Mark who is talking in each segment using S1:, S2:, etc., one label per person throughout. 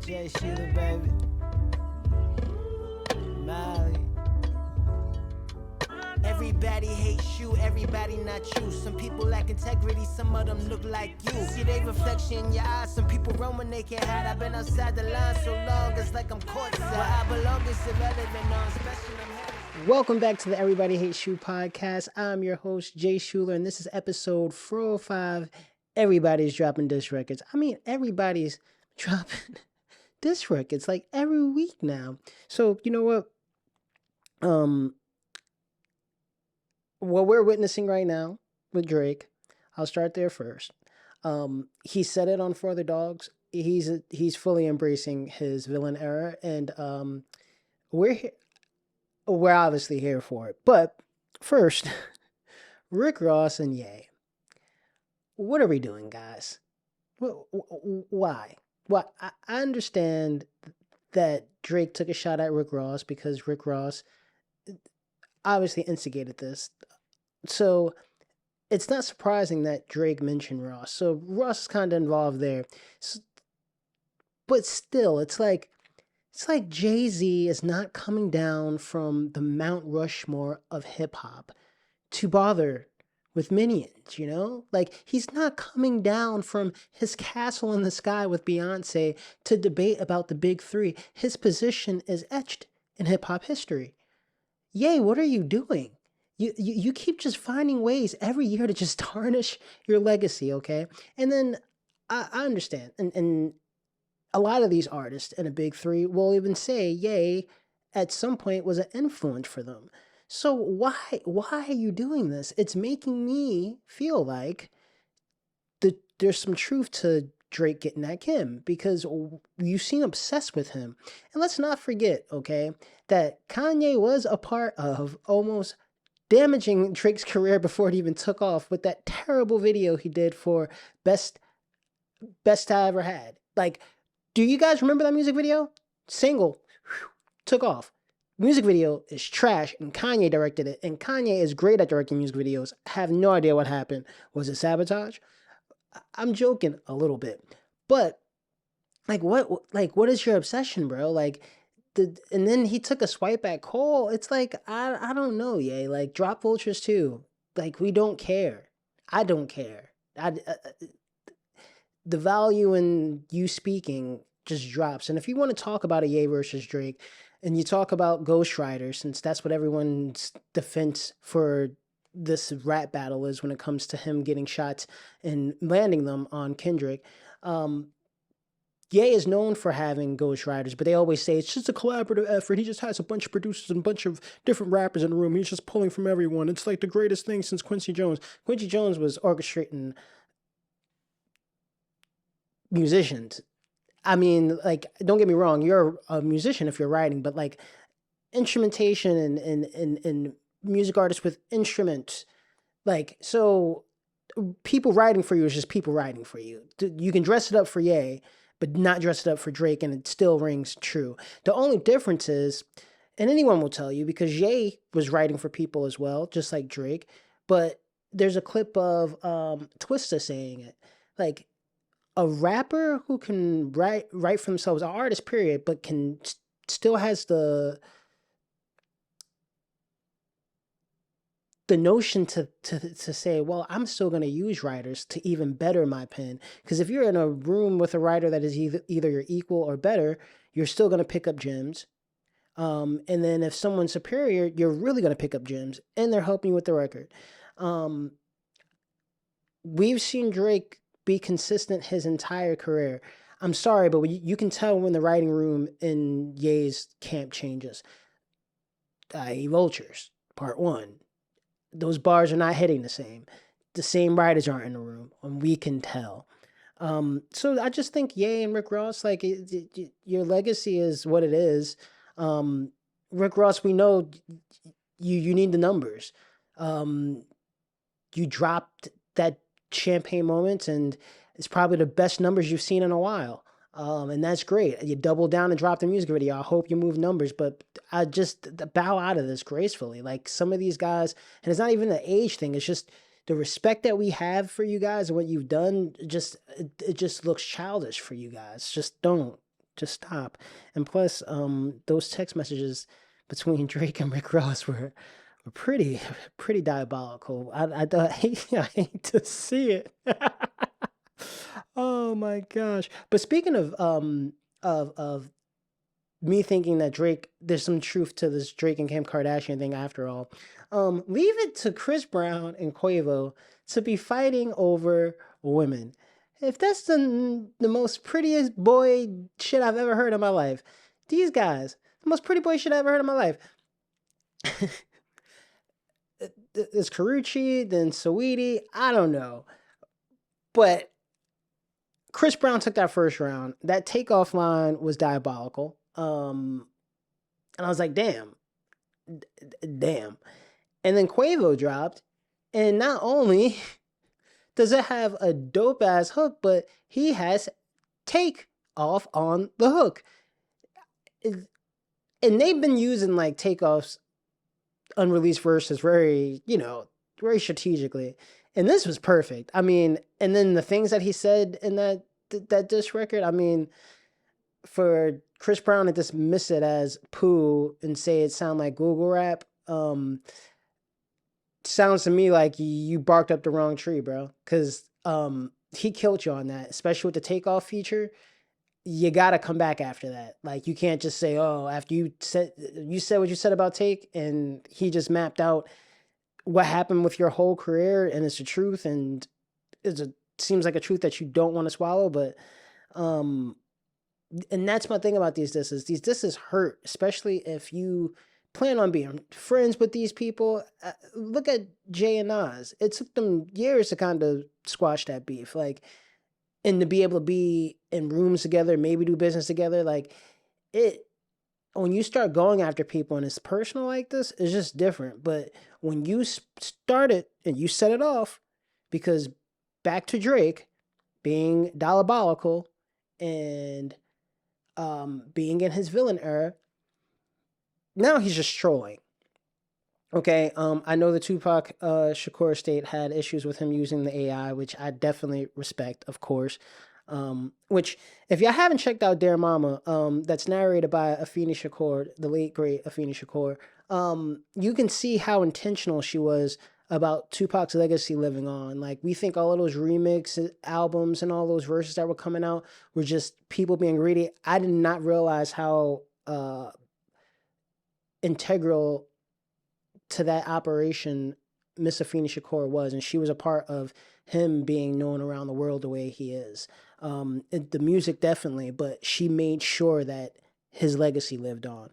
S1: Jay Shuler, baby. Molly. Everybody hates you, everybody not you. Some people lack integrity, some of them look like you. See they reflection in your eyes, some people run when they can't hide. I've been outside the line so long, it's like I'm courtside. Where I belong is irrelevant, no, especially I'm Welcome back to the Everybody Hates You podcast. I'm your host, Jay Shuler, and this is episode 405. Everybody's dropping disc records. I mean, everybody's dropping disc records like every week now. So, you know what? What we're witnessing right now with Drake, I'll start there first. He said it on For the Dogs. He's fully embracing his villain era, and we're obviously here for it. But first, Rick Ross and Ye. What are we doing, guys? Why? Well, I understand that Drake took a shot at Rick Ross because Rick Ross obviously instigated this. So it's not surprising that Drake mentioned Ross. So Ross is kind of involved there. But still, it's like Jay-Z is not coming down from the Mount Rushmore of hip hop to bother with Minions, you know? Like, he's not coming down from his castle in the sky with Beyonce to debate about the big three. His position is etched in hip hop history. Ye, what are you doing? You keep just finding ways every year to just tarnish your legacy, okay? And then I understand. And a lot of these artists in a big three will even say Ye at some point was an influence for them. So why are you doing this? It's making me feel like there's some truth to Drake getting at Kim because you seem obsessed with him. And let's not forget, okay, that Kanye was a part of almost damaging Drake's career before it even took off with that terrible video he did for Best I Ever Had. Like, do you guys remember that music video? Single, took off. Music video is trash, and Kanye directed it, and Kanye is great at directing music videos. I have no idea what happened. Was it sabotage? I'm joking a little bit, but what is your obsession, bro? Like, and then he took a swipe at Cole. It's like, I don't know, Ye. Like, drop Vultures too. Like, we don't care. I don't care. The value in you speaking just drops. And if you want to talk about a Ye versus Drake, and you talk about Ghost Rider, since that's what everyone's defense for this rap battle is when it comes to him getting shots and landing them on Kendrick. Ye is known for having Ghost Riders, but they always say it's just a collaborative effort. He just has a bunch of producers and a bunch of different rappers in the room. He's just pulling from everyone. It's like the greatest thing since Quincy Jones. Quincy Jones was orchestrating musicians. I mean, like, don't get me wrong, you're a musician if you're writing, but like instrumentation and music artists with instruments, like, so people writing for you is just people writing for you. You can dress it up for Ye, but not dress it up for Drake, and it still rings true. The only difference is, and anyone will tell you, because Ye was writing for people as well, just like Drake, but there's a clip of Twista saying it, like, a rapper who can write for themselves, an artist, period, but can still has the notion to say, well, I'm still going to use writers to even better my pen. Because if you're in a room with a writer that is either your equal or better, you're still going to pick up gems. And then if someone's superior, you're really going to pick up gems, and they're helping you with the record. We've seen Drake be consistent his entire career. I'm sorry, but you can tell when the writing room in Ye's camp changes. Vultures, part 1. Those bars are not hitting the same. The same writers aren't in the room, and we can tell. So I just think Ye and Rick Ross, like, your legacy is what it is. Rick Ross, we know you need the numbers. You dropped that Champagne Moments, and it's probably the best numbers you've seen in a while. And that's great. You double down and drop the music video. I hope you move numbers, but I just bow out of this gracefully. Like, some of these guys, and it's not even the age thing, it's just the respect that we have for you guys and what you've done, it just looks childish for you guys. Just don't just stop. And plus, those text messages between Drake and Rick Ross were pretty diabolical. I hate, I hate to see it. Oh my gosh. But speaking of me thinking that Drake, there's some truth to this Drake and Kim Kardashian thing after all. Leave it to Chris Brown and Quavo to be fighting over women. If that's the most prettiest boy shit I've ever heard in my life, these guys, the most pretty boy shit I've ever heard in my life. It's Karuchi, then Saweetie, I don't know. But Chris Brown took that first round. That takeoff line was diabolical. And I was like, damn, damn. And then Quavo dropped, and not only does it have a dope ass hook, but he has take off on the hook. And they've been using like takeoffs, unreleased verses very, very strategically. And this was perfect. I mean, and then the things that he said in that diss record, I mean, for Chris Brown to dismiss it as poo and say it sound like Google rap, sounds to me like you barked up the wrong tree, bro. Because he killed you on that, especially with the takeoff feature. You gotta come back after that. Like you can't just say, "Oh, after you said what you said about Take," and he just mapped out what happened with your whole career, and it's the truth, and seems like a truth that you don't want to swallow. But and that's my thing about these disses. These disses hurt, especially if you plan on being friends with these people. Look at Jay and Nas. It took them years to kind of squash that beef. Like, and to be able to be in rooms together, maybe do business together, like it. When you start going after people and it's personal like this, it's just different. But when you start it and you set it off, because back to Drake being diabolical and being in his villain era, now he's just trolling. Okay, I know the Tupac Shakur estate had issues with him using the AI, which I definitely respect, of course. Which, if y'all haven't checked out Dear Mama, that's narrated by Afeni Shakur, the late great Afeni Shakur, you can see how intentional she was about Tupac's legacy living on. Like, we think all of those remix albums and all those verses that were coming out were just people being greedy. I did not realize how integral to that operation Miss Afeni Shakur was, and she was a part of him being known around the world the way he is. The music definitely, but she made sure that his legacy lived on.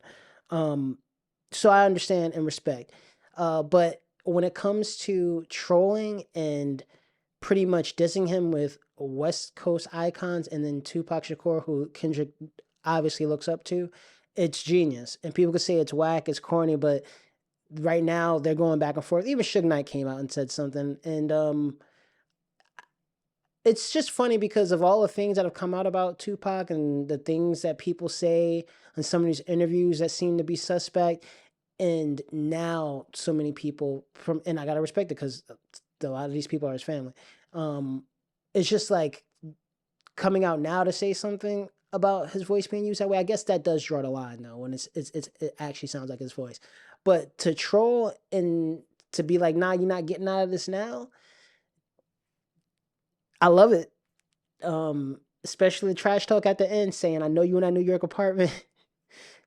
S1: So I understand and respect. But when it comes to trolling and pretty much dissing him with West Coast icons and then Tupac Shakur, who Kendrick obviously looks up to, it's genius. And people could say it's whack, it's corny, but right now they're going back and forth. Even Suge Knight came out and said something, and it's just funny because of all the things that have come out about Tupac and the things that people say in some of these interviews that seem to be suspect. And now so many people and I gotta respect it because a lot of these people are his family. It's just like coming out now to say something about his voice being used that way. I guess that does draw the line though, when it actually sounds like his voice. But to troll and to be like, nah, you're not getting out of this now, I love it. Especially the trash talk at the end saying, I know you in that New York apartment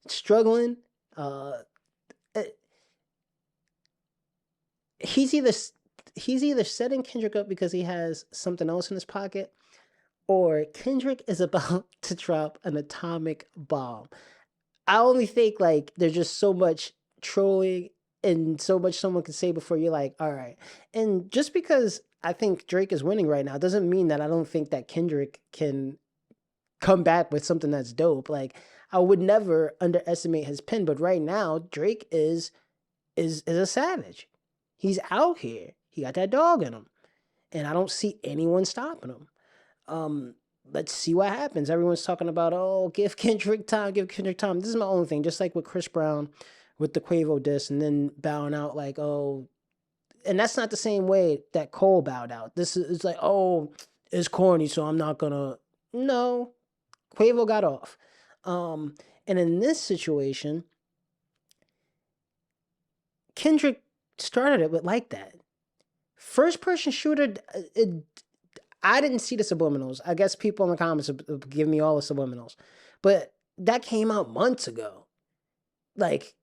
S1: struggling. He's either setting Kendrick up because he has something else in his pocket, or Kendrick is about to drop an atomic bomb. I only think like there's just so much trolling and so much someone can say before you're like, all right. And just because I think Drake is winning right now doesn't mean that I don't think that Kendrick can come back with something that's dope. Like, I would never underestimate his pen, but right now Drake is a savage. He's out here. He got that dog in him, and I don't see anyone stopping him. Let's see what happens. Everyone's talking about, oh, give Kendrick time, give Kendrick time. This is my own thing, just like with Chris Brown with the Quavo diss, and then bowing out like, oh, and that's not the same way that Cole bowed out. This is it's like, oh, it's corny, so I'm not gonna. No, Quavo got off. Um, and in this situation, Kendrick started it with like that. First person shooter, I didn't see the subliminals. I guess people in the comments give me all the subliminals. But that came out months ago. Like,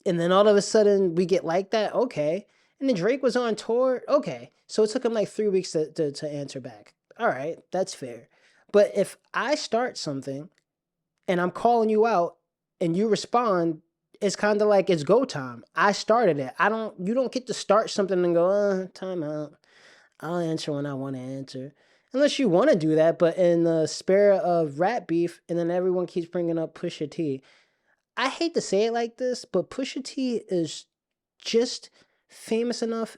S1: and then all of a sudden we get like that. Okay. And then Drake was on tour. Okay. So it took him like 3 weeks to answer back. All right. That's fair. But if I start something and I'm calling you out and you respond, it's kind of like it's go time. I started it. You don't get to start something and go, time out. I'll answer when I want to answer. Unless you want to do that, but in the spirit of rap beef, and then everyone keeps bringing up Pusha T. I hate to say it like this, but Pusha T is just famous enough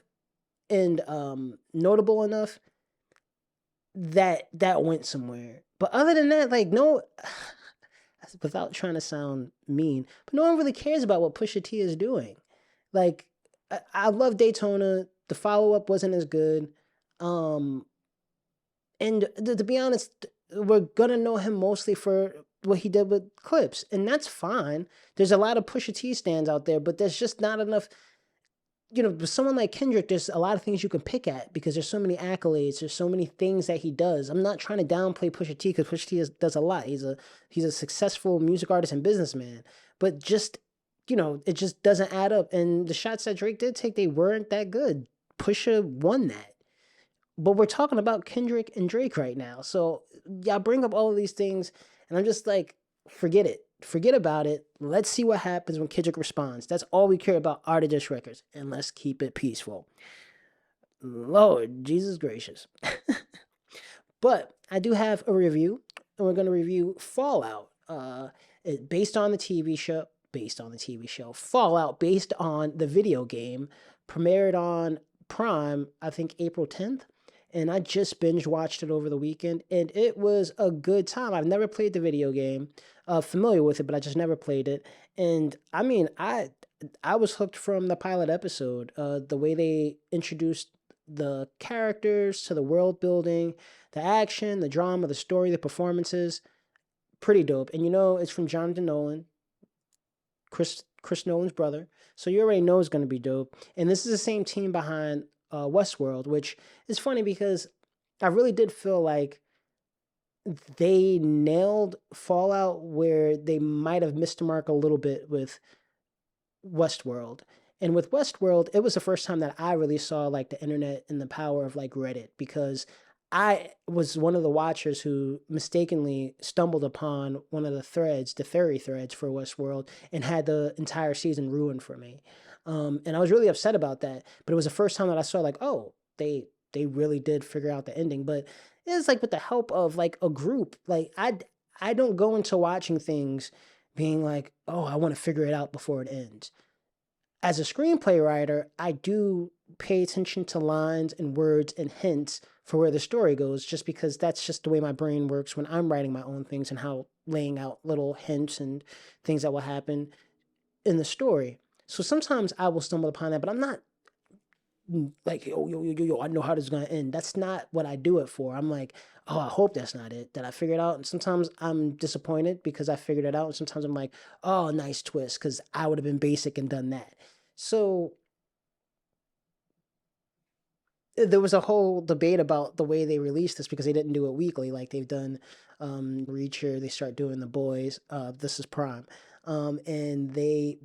S1: and notable enough that that went somewhere. But other than that, like no, without trying to sound mean, but no one really cares about what Pusha T is doing. Like I love Daytona. The follow up wasn't as good. Um, and to be honest, we're gonna know him mostly for what he did with Clips, and that's fine. There's a lot of Pusha T stands out there, but there's just not enough. With someone like Kendrick, there's a lot of things you can pick at because there's so many accolades. There's so many things that he does. I'm not trying to downplay Pusha T because Pusha T does a lot. He's a successful music artist and businessman, but just it just doesn't add up. And the shots that Drake did take, they weren't that good. Pusha won that. But we're talking about Kendrick and Drake right now. So y'all bring up all of these things, and I'm just like, forget it. Forget about it. Let's see what happens when Kendrick responds. That's all we care about are the diss records. And let's keep it peaceful. Lord Jesus gracious. But I do have a review, and we're going to review Fallout. Based on the TV show. Based on the TV show. Fallout, based on the video game, premiered on Prime, I think April 10th. And I just binge watched it over the weekend, and it was a good time. I've never played the video game, familiar with it, but I just never played it. And I mean, I was hooked from the pilot episode. The way they introduced the characters to the world building, the action, the drama, the story, the performances, pretty dope. And it's from Jonathan Nolan, Chris Nolan's brother, so you already know it's going to be dope. And this is the same team behind Westworld, which is funny because I really did feel like they nailed Fallout where they might have missed the mark a little bit with Westworld. And with Westworld, it was the first time that I really saw like the internet and the power of like Reddit, because I was one of the watchers who mistakenly stumbled upon one of the threads, the fairy threads for Westworld, and had the entire season ruined for me. And I was really upset about that. But it was the first time that I saw like, oh, they really did figure out the ending. But it's like with the help of like a group. Like I don't go into watching things being like, oh, I want to figure it out before it ends. As a screenplay writer, I do pay attention to lines and words and hints for where the story goes, just because that's just the way my brain works when I'm writing my own things, and how laying out little hints and things that will happen in the story. So sometimes I will stumble upon that, but I'm not like, yo, I know how this is going to end. That's not what I do it for. I'm like, oh, I hope that's not it, that I figured out. And sometimes I'm disappointed because I figured it out. And sometimes I'm like, oh, nice twist, because I would have been basic and done that. So there was a whole debate about the way they released this, because they didn't do it weekly like they've done Reacher. They start doing The Boys. This is Prime. And they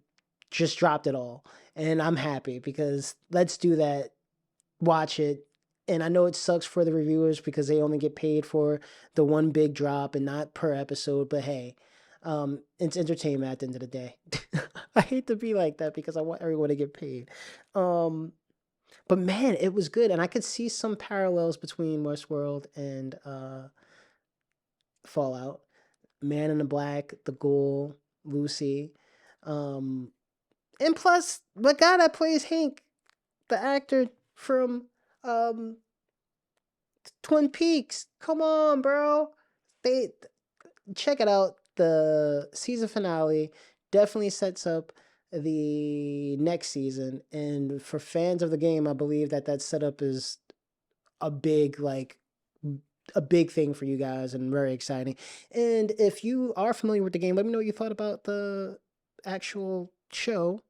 S1: just dropped it all. And I'm happy, because let's do that. Watch it. And I know it sucks for the reviewers because they only get paid for the one big drop and not per episode. But hey, it's entertainment at the end of the day. I hate to be like that because I want everyone to get paid. But man, it was good, and I could see some parallels between Westworld and Fallout. Man in the Black, the Ghoul, Lucy, um, and plus the guy that plays Hank, the actor from um, Twin Peaks. Come on, bro. They check it out. The season finale definitely sets up the next season, and for fans of the game, I believe that setup is a big like a big thing for you guys and very exciting. And if you are familiar with the game, let me know what you thought about the actual show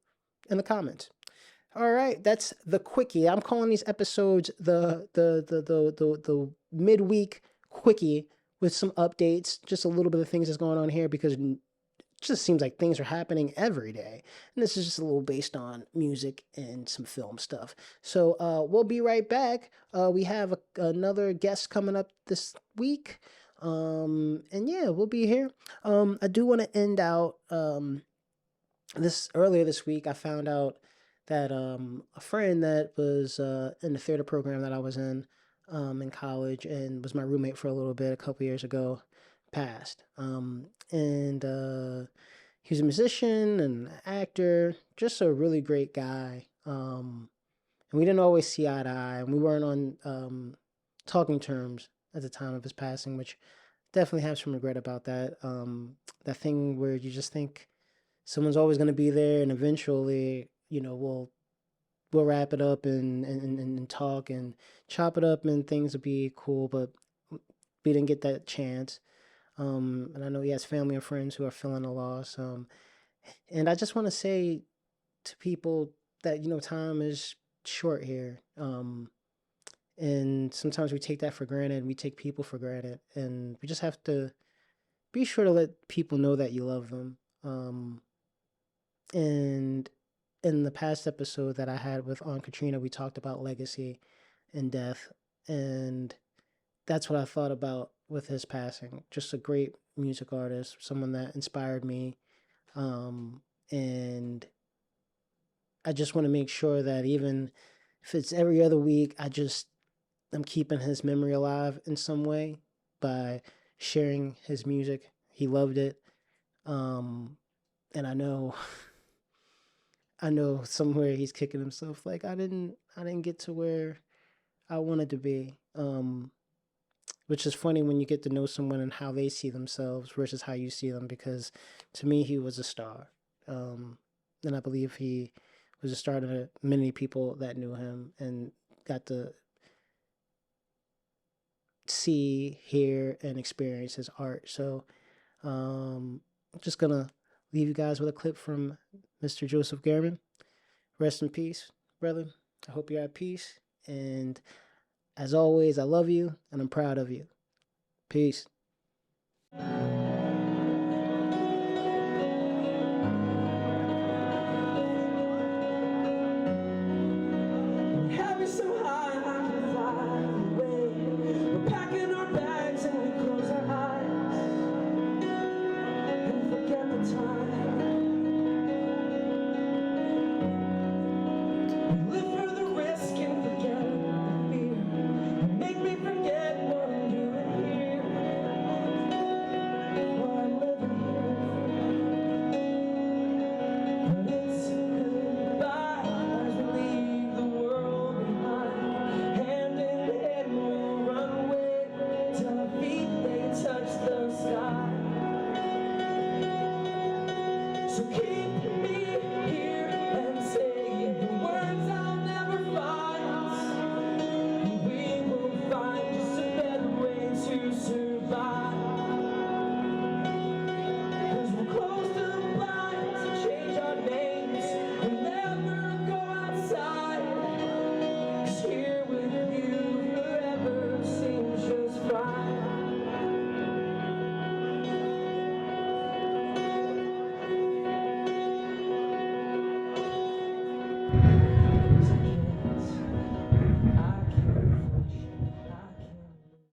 S1: in the comments. All right, that's the quickie. I'm calling these episodes the midweek quickie with some updates, just a little bit of things that's going on here because just seems like things are happening every day. And this is just a little based on music and some film stuff. So we'll be right back. We have another guest coming up this week. And yeah, we'll be here. I do want to end out this earlier this week. I found out that a friend that was in the theater program that I was in college and was my roommate for a little bit a couple years ago passed. And he was a musician and actor, just a really great guy. And we didn't always see eye to eye, and we weren't on talking terms at the time of his passing, which definitely have some regret about that. That thing where you just think someone's always going to be there, and eventually, we'll wrap it up and talk and chop it up, and things will be cool. But we didn't get that chance. And I know he has family and friends who are feeling the loss. And I just want to say to people that, time is short here. And sometimes we take that for granted. We take people for granted. And we just have to be sure to let people know that you love them. And in the past episode that I had with Aunt Katrina, we talked about legacy and death. And that's what I thought about with his passing. Just a great music artist, someone that inspired me. And I just want to make sure that even if it's every other week, I'm keeping his memory alive in some way by sharing his music. He loved it. And I know I know somewhere he's kicking himself like I didn't get to where I wanted to be. Which is funny when you get to know someone and how they see themselves versus how you see them, because to me he was a star. And I believe he was a star to many people that knew him and got to see, hear, and experience his art. So I'm just gonna leave you guys with a clip from Mr. Joseph Gehrman. Rest in peace, brother. I hope you're at peace. And as always, I love you and I'm proud of you. Peace.